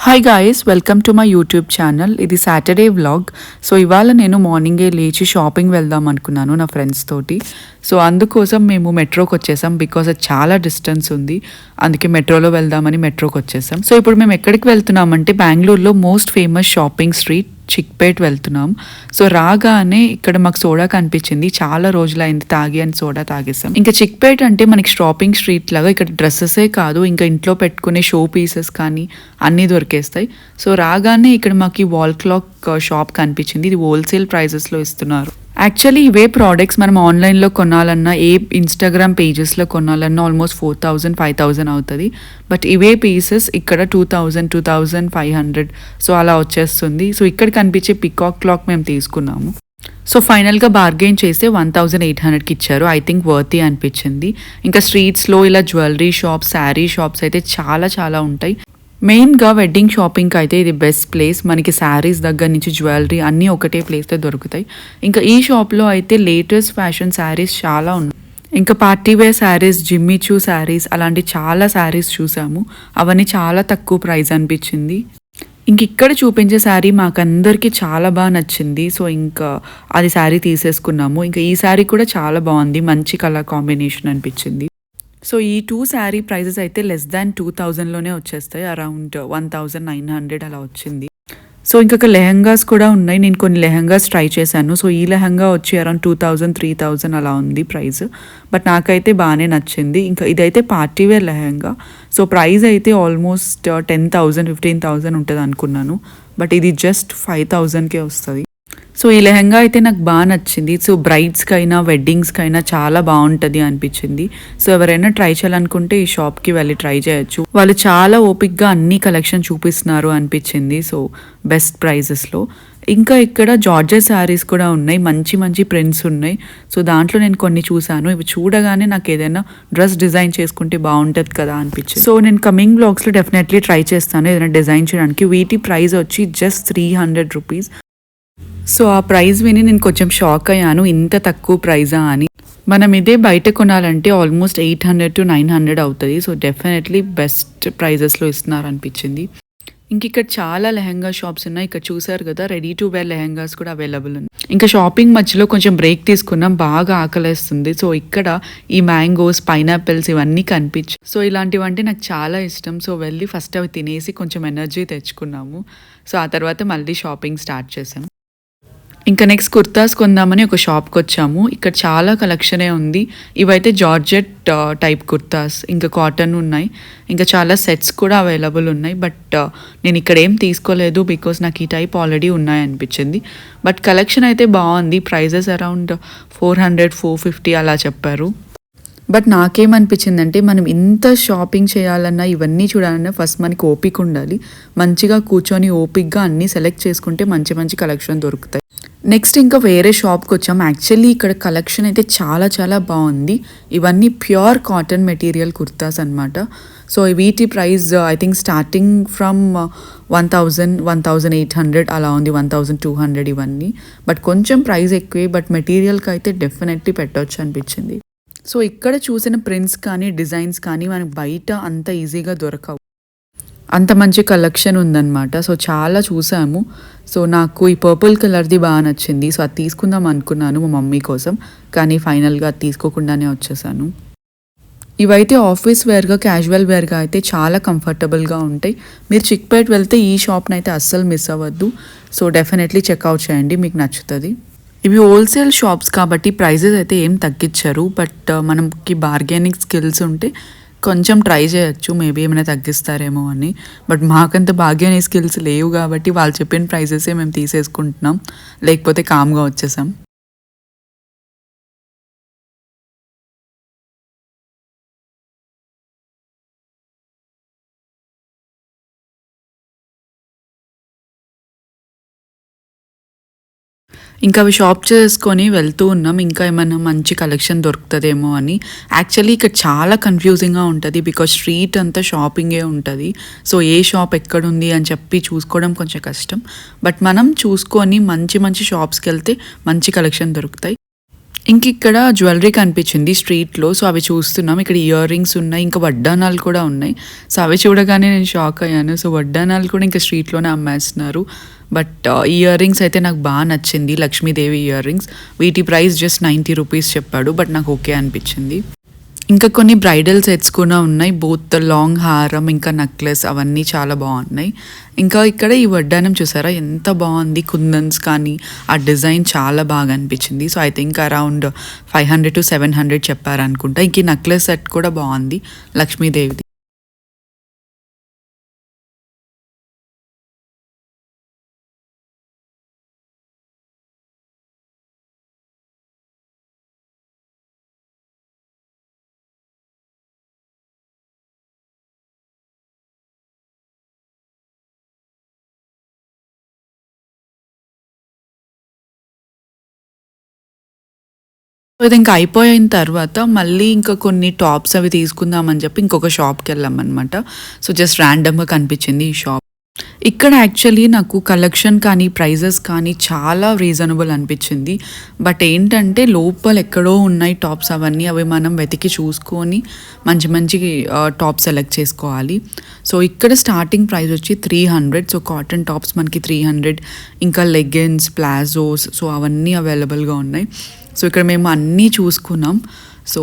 Hi guys, welcome to my YouTube channel. ఇది Saturday vlog. So ఇవాళ నేను మార్నింగే లేచి షాపింగ్ వెళ్దాం అనుకున్నాను నా ఫ్రెండ్స్ తోటి. సో అందుకోసం మేము మెట్రోకి వచ్చేసాం, బికాజ్ అది చాలా డిస్టెన్స్ ఉంది. అందుకే మెట్రోలో వెళ్దామని మెట్రోకి వచ్చేసాం. సో ఇప్పుడు మేము ఎక్కడికి వెళ్తున్నామంటే బెంగళూరులో most famous shopping street Chickpet వెళ్తున్నాం. సో రాగానే ఇక్కడ మాకు సోడా కనిపించింది. చాలా రోజులైంది తాగి అని సోడా తాగేసాం. ఇంకా చిక్పేట్ అంటే మనకి షాపింగ్ స్ట్రీట్ లాగా ఇక్కడ డ్రెస్సెసే కాదు, ఇంకా ఇంట్లో పెట్టుకునే షో పీసెస్ కానీ అన్నీ దొరికేస్తాయి. సో రాగానే ఇక్కడ మాకు వాల్ క్లాక్ షాప్ కనిపించింది. ఇది హోల్సేల్ ప్రైజెస్లో ఇస్తున్నారు. యాక్చువల్లీ ఇవే ప్రోడక్ట్స్ మనం ఆన్లైన్లో కొనాలన్నా, ఏ ఇన్స్టాగ్రామ్ పేజెస్లో కొనాలన్నా ఆల్మోస్ట్ 4,000 5,000 అవుతుంది. బట్ ఇవే పీసెస్ ఇక్కడ 2,000 2,500 సో అలా వచ్చేస్తుంది. సో ఇక్కడ కనిపించే పికాక్ క్లాక్ మేము తీసుకున్నాము. సో ఫైనల్గా బార్గెయిన్ చేస్తే 1,800కి ఇచ్చారు. ఐ థింక్ వర్తీ అనిపించింది. ఇంకా స్ట్రీట్స్లో ఇలా జ్యువెలరీ షాప్స్, శారీ షాప్స్ అయితే చాలా ఉంటాయి. మెయిన్గా వెడ్డింగ్ షాపింగ్కి అయితే ఇది బెస్ట్ ప్లేస్. మనకి శారీస్ దగ్గర నుంచి జ్యువెలరీ అన్నీ ఒకటే ప్లేస్లో దొరుకుతాయి. ఇంకా ఈ షాప్లో అయితే లేటెస్ట్ ఫ్యాషన్ శారీస్ చాలా ఉన్నాయి. ఇంకా party wear saris, Jimmy Choo saris అలాంటి చాలా శారీస్ చూసాము. అవన్నీ చాలా తక్కువ ప్రైస్ అనిపించింది. ఇంక ఇక్కడ చూపించే శారీ మాకందరికీ చాలా బాగా నచ్చింది. సో ఇంకా అది శారీ తీసేసుకున్నాము. ఇంకా ఈ శారీ కూడా చాలా బాగుంది, మంచి కలర్ కాంబినేషన్ అనిపించింది. సో ఈ 2 శారీ ప్రైజెస్ అయితే లెస్ దాన్ 2,000లోనే వచ్చేస్తాయి. అరౌండ్ 1,900 అలా వచ్చింది. సో ఇంకొక లెహంగాస్ కూడా ఉన్నాయి. నేను కొన్ని లెహంగాస్ ట్రై చేశాను. సో ఈ లెహంగా వచ్చి అరౌండ్ 2,000 3,000 అలా ఉంది ప్రైస్. బట్ నాకైతే బాగానే నచ్చింది. ఇంకా ఇదైతే party wear lehenga. So price అయితే ఆల్మోస్ట్ 10,000 15,000 ఉంటుంది అనుకున్నాను. బట్ ఇది జస్ట్ 5,000కే వస్తుంది. సో ఈ లెహంగా అయితే నాకు బాగా నచ్చింది. సో బ్రైడ్స్కైనా వెడ్డింగ్స్కైనా చాలా బాగుంటుంది అనిపించింది. సో ఎవరైనా ట్రై చేయాలనుకుంటే ఈ షాప్కి వెళ్ళి ట్రై చేయొచ్చు. వాళ్ళు చాలా ఓపిక్గా అన్ని కలెక్షన్ చూపిస్తున్నారు అనిపించింది. సో బెస్ట్ ప్రైజెస్లో. ఇంకా ఇక్కడ జార్జెట్ శారీస్ కూడా ఉన్నాయి, మంచి ప్రింట్స్ ఉన్నాయి. సో దాంట్లో నేను కొన్ని చూసాను. ఇవి చూడగానే నాకు ఏదైనా డ్రెస్ డిజైన్ చేసుకుంటే బాగుంటుంది కదా అనిపించింది. సో నేను కమింగ్ బ్లాగ్స్లో డెఫినెట్లీ ట్రై చేస్తాను ఏదైనా డిజైన్ చేయడానికి. వీటి ప్రైస్ వచ్చి జస్ట్ 300 రూపీస్. సో ఆ ప్రైస్ విని నేను కొంచెం షాక్ అయ్యాను, ఇంత తక్కువ ప్రైజా అని. మనం ఇదే బయట కొనాలంటే ఆల్మోస్ట్ 800 to 900 అవుతుంది. సో డెఫినెట్లీ బెస్ట్ ప్రైజెస్లో ఇస్తున్నారు అనిపించింది. ఇంక ఇక్కడ చాలా లెహంగా షాప్స్ ఉన్నాయి. ఇక్కడ చూసారు కదా, రెడీ టు వేర్ లెహంగాస్ కూడా అవైలబుల్ ఉన్నాయి. ఇంకా షాపింగ్ మధ్యలో కొంచెం బ్రేక్ తీసుకున్నాం, బాగా ఆకలేస్తుంది. సో ఇక్కడ ఈ మ్యాంగోస్, పైనాపిల్స్ ఇవన్నీ కనిపించాయి. సో ఇలాంటివంటే నాకు చాలా ఇష్టం. సో వెళ్ళి ఫస్ట్ అవి తినేసి కొంచెం ఎనర్జీ తెచ్చుకున్నాము. సో ఆ తర్వాత మళ్ళీ షాపింగ్ స్టార్ట్ చేసాం. ఇంకా నెక్స్ట్ కుర్తాస్ కొందామని ఒక షాప్కి వచ్చాము. ఇక్కడ చాలా కలెక్షనే ఉంది. ఇవైతే జార్జెట్ టైప్ కుర్తాస్, ఇంకా కాటన్ ఉన్నాయి, ఇంకా చాలా సెట్స్ కూడా అవైలబుల్ ఉన్నాయి. బట్ నేను ఇక్కడ ఏం తీసుకోలేదు, బికాస్ నాకు ఈ టైప్ ఆల్రెడీ ఉన్నాయి అనిపించింది. బట్ కలెక్షన్ అయితే బాగుంది. ప్రైజెస్ అరౌండ్ 400 450 అలా చెప్పారు. బట్ నాకేమనిపించిందంటే మనం ఇంత షాపింగ్ చేయాలన్నా, ఇవన్నీ చూడాలన్నా ఫస్ట్ మనకి ఓపిక ఉండాలి. మంచిగా కూర్చొని ఓపిక్గా అన్నీ సెలెక్ట్ చేసుకుంటే మంచి కలెక్షన్ దొరుకుతాయి. నెక్స్ట్ ఇంకా వేరే షాప్కి వచ్చాం. యాక్చువల్లీ ఇక్కడ కలెక్షన్ అయితే చాలా బాగుంది. ఇవన్నీ ప్యూర్ కాటన్ మెటీరియల్ కుర్తాస్ అనమాట. సో వీటి price I think starting from 1,000 1,800 అలా ఉంది, 1,200 ఇవన్నీ. బట్ కొంచెం ప్రైస్ ఎక్కువే, బట్ మెటీరియల్కి అయితే డెఫినెట్లీ పెట్టవచ్చు అనిపించింది. సో ఇక్కడ చూసిన ప్రింట్స్ కానీ డిజైన్స్ కానీ మనకు బయట అంత ఈజీగా దొరకవు, అంత మంచి కలెక్షన్ ఉందన్నమాట. సో చాలా చూసాము. సో నాకు ఈ పర్పుల్ కలర్ది బాగా నచ్చింది. సో అది తీసుకుందాం అనుకున్నాను మా మమ్మీ కోసం, కానీ ఫైనల్గా అది తీసుకోకుండానే వచ్చేసాను. ఇవైతే ఆఫీస్ వేర్గా, క్యాజువల్ వేర్గా అయితే చాలా కంఫర్టబుల్గా ఉంటాయి. మీరు చిక్పేట్ వెళ్తే ఈ షాప్ని అయితే అస్సలు మిస్ అవ్వద్దు. సో డెఫినెట్లీ చెక్అవుట్ చేయండి, మీకు నచ్చుతుంది. ఇవి హోల్సేల్ షాప్స్ కాబట్టి ప్రైజెస్ అయితే ఏం తగ్గించారు. బట్ మనకి బార్గెనింగ్ స్కిల్స్ ఉంటే కొంచెం ట్రై చేయొచ్చు, మేబీ ఏమైనా తగ్గిస్తారేమో అని. బట్ మాకంత బార్గెనింగ్ స్కిల్స్ లేవు కాబట్టి వాళ్ళు చెప్పిన ప్రైజెసే మేము తీసేసుకుంటున్నాం, లేకపోతే కామ్గా వచ్చేసాం. ఇంకా అవి షాప్ చేసుకొని వెళ్తూ ఉన్నాం, ఇంకా ఏమైనా మంచి కలెక్షన్ దొరుకుతుందేమో అని. యాక్చువల్లీ ఇక్కడ చాలా కన్ఫ్యూజింగ్గా ఉంటుంది, బికాజ్ స్ట్రీట్ అంతా షాపింగే ఉంటుంది. సో ఏ షాప్ ఎక్కడుంది అని చెప్పి చూసుకోవడం కొంచెం కష్టం. బట్ మనం చూసుకొని మంచి షాప్స్కి వెళ్తే మంచి కలెక్షన్ దొరుకుతాయి. ఇంకిక్కడ జ్యువెలరీ కనిపించింది స్ట్రీట్‌లో. సో, అవి చూస్తున్నాం. ఇక్కడ ఇయర్ రింగ్స్ ఉన్నాయి. ఇంకా వడ్డానాలు కూడా ఉన్నాయి. సో, అవి చూడగానే నేను షాక్ అయ్యాను. సో, వడ్డానాలు కూడా ఇంకా స్ట్రీట్‌లోనే అమ్మేస్తున్నారు. బట్ ఇయర్ రింగ్స్ అయితే నాకు నచ్చింది. Lakshmidevi ear rings. వీటి ప్రైస్ జస్ట్ 90 రూపీస్ చెప్పాడు. బట్ నాకు ఓకే అనిపించింది. ఇంకా కొన్ని బ్రైడల్ సెట్స్ కూడా ఉన్నాయి. బోత్ లాంగ్ హారం, ఇంకా నెక్లెస్ అవన్నీ చాలా బాగున్నాయి. ఇంకా ఇక్కడ ఈ వడ్డానం చూసారా ఎంత బాగుంది. కుందన్స్ కానీ ఆ డిజైన్ చాలా బాగా అనిపించింది. So, I think around 500 to 700 చెప్పారనుకుంటా. ఇంక ఈ నెక్లెస్ సెట్ కూడా బాగుంది లక్ష్మీదేవిది. సో, ఇది ఇంకా అయిపోయిన తర్వాత మళ్ళీ ఇంకా కొన్ని టాప్స్ అవి తీసుకుందామని చెప్పి ఇంకొక షాప్‌కెళ్ళామనమాట. సో, జస్ట్ ర్యాండమ్‌గా కనిపించింది ఈ షాప్. ఇక్కడ యాక్చువల్లీ నాకు కలెక్షన్ కానీ, ప్రైజెస్ కానీ చాలా రీజనబుల్ అనిపించింది. బట్ ఏంటంటే లోపల ఎక్కడో ఉన్నాయి టాప్స్ అవన్నీ. అవి మనం వెతికి చూసుకొని మంచి మంచి టాప్ సెలెక్ట్ చేసుకోవాలి. సో, ఇక్కడ స్టార్టింగ్ ప్రైస్ వచ్చి 300. సో, కాటన్ టాప్స్ మనకి 300. ఇంకా లెగ్గిన్స్, ప్లాజోస్ సో, అవన్నీ అవైలబుల్‌గా ఉన్నాయి. సో, ఇక్కడ మేము అన్నీ చూసుకున్నాం. సో,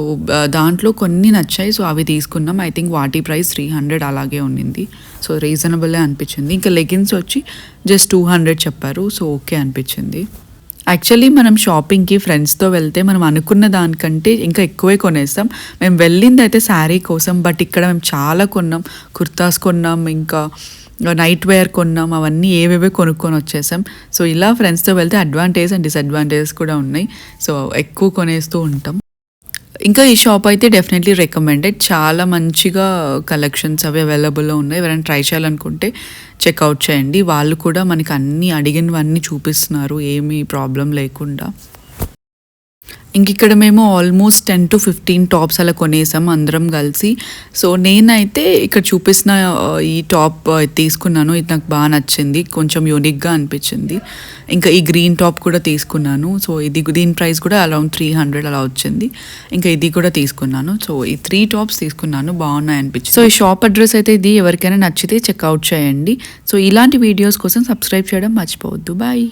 దాంట్లో కొన్ని నచ్చాయి. సో, అవి తీసుకున్నాం. ఐ థింక్ వాటి ప్రైస్ 300 అలాగే ఉండింది. సో, రీజనబులే అనిపించింది. ఇంకా లెగిన్స్ వచ్చి జస్ట్ 200 చెప్పారు. సో, ఓకే అనిపించింది. యాక్చువల్లీ మనం షాపింగ్‌కి ఫ్రెండ్స్‌తో వెళ్తే మనం అనుకున్న దానికంటే ఇంకా ఎక్కువే కొనేస్తాం. మేము వెళ్ళిందయితే శారీ కోసం. బట్ ఇక్కడ మేము చాలా కొన్నాం. కుర్తాస్ కొన్నాం, ఇంకా నైట్ వేర్ కొన్నాం. అవన్నీ ఏవేవో కొనుక్కొని వచ్చేసాం. సో, ఇలా ఫ్రెండ్స్‌తో వెళ్తే అడ్వాంటేజ్ అండ్ డిసడ్వాంటేజెస్ కూడా ఉన్నాయి. సో, ఎక్కువ కొనేస్తూ ఉంటాం. ఇంకా ఈ షాప్ అయితే డెఫినెట్లీ రికమెండెడ్. చాలా మంచిగా కలెక్షన్స్ అవి అవైలబుల్‌లో ఉన్నాయి. ఎవరైనా ట్రై చేయాలనుకుంటే చెక్‌ఔట్ చేయండి. వాళ్ళు కూడా మనకి అన్నీ అడిగినవన్నీ చూపిస్తున్నారు ఏమీ ప్రాబ్లమ్ లేకుండా. ఇంకిక్కడ మేము ఆల్మోస్ట్ 10-15 టాప్స్ అలా కొనేసాం అందరం కలిసి. సో, నేనైతే ఇక్కడ చూపిస్తున్న ఈ టాప్ తీసుకున్నాను. ఇది నాకు నచ్చింది. కొంచెం యూనిక్‌గా అనిపించింది. ఇంకా ఈ గ్రీన్ టాప్ కూడా తీసుకున్నాను. సో, దీని ప్రైస్ కూడా అరౌండ్ 300 అలా వచ్చింది. ఇంకా ఇది కూడా తీసుకున్నాను. సో, ఈ 3 టాప్స్ తీసుకున్నాను. బాగున్నాయి అనిపించింది. సో, ఈ షాప్ అడ్రస్ అయితే ఇది. ఎవరికైనా నచ్చితే చెక్‌ఔట్ చేయండి. సో, ఇలాంటి వీడియోస్ కోసం సబ్స్క్రైబ్ చేయడం మర్చిపోవద్దు. బాయ్.